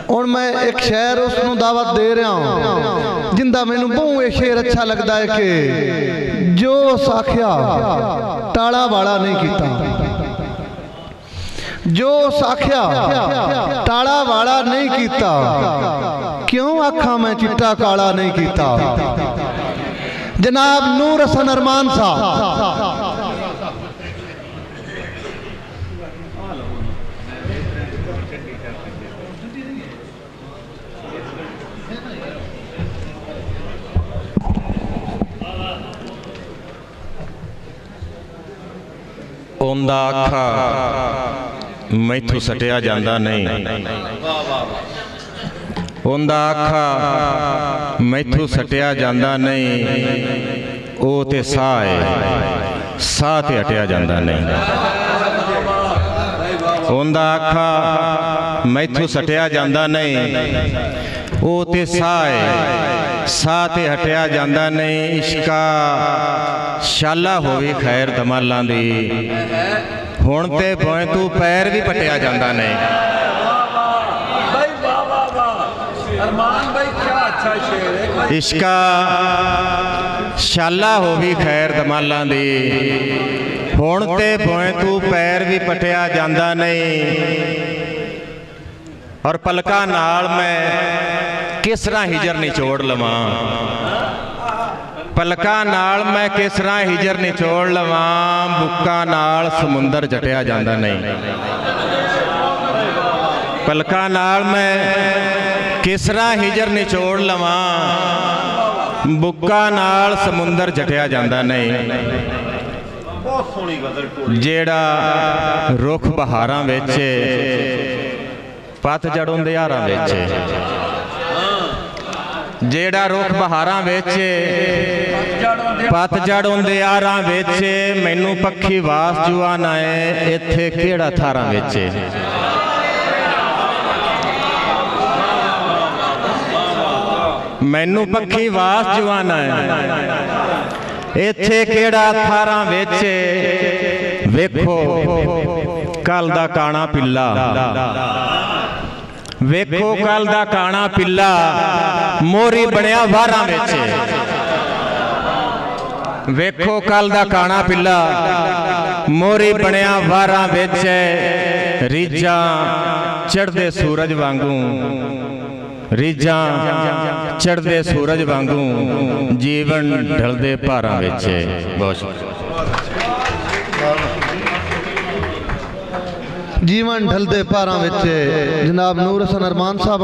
ਹੁਣ मैं एक शहर उसनूं दावत दे रहा हूँ जिंदा मैनू बहु ये शेर अच्छा लगता है कि जो साख्या टाला वाला नहीं किता, जो साख्या टाला वाला नहीं किता, क्यों आखा मैं चिट्टा काला नहीं किता। जनाब नूर हसन अरमान साहब ओंदा आखा मैथों सटिया जांदा नहीं, ओंदा आखा मैथों सटिया जांदा नहीं, ओ ते साह है साह ते हटिया जांदा नहीं। ओंदा आखा मैथों सटिया जांदा नहीं, ओ ते साह है साह ते हटिया जांदा नहीं। इश्का शाला होवी खैर दमालां दी, हुण ते भोए तू पैर भी पटिया जांदा नहीं। इश्का शाला होवी खैर दमालां दी, हुण ते भोए तू पैर भी पटिया जांदा नहीं। और पलकां नाल मैं किस तरह हिजर निचोड़ लवां, पलकां नाल मैं किस तरह हिजर निचोड़ लवां, बुक्कां नाल समुंदर जटिया जांदा नहीं। पलकां नाल मैं किस तरह हिजर निचोड़ लवां, बुक्कां नाल समुंदर जटिया जांदा नहीं। जेड़ा रुख बहारां विच पतझड़ उंदियारां विच, जेड़ा रुख बहारां विच पतझड़ उंदियारां विच, मैनू पक्षी वास जुआना है इत्थे केड़ा थारां विच। मैनू पक्षी वास जुआना है इत्थे केड़ा थारां विच। वेखो कल दा काना पिल्ला, वेखो कल दा काना पिल्ला मोरी बनया वारां विच। वेखो कल दा काना पिल्ला मोरी बनया वारां विच। रीझां चढ़दे सूरज वांगू, रीझां चढ़दे सूरज वांगू, जीवन ढलदे भारां विच। बहुत जीवन ढलदे पारां विच। जनाब नूर हसन अरमान साहब।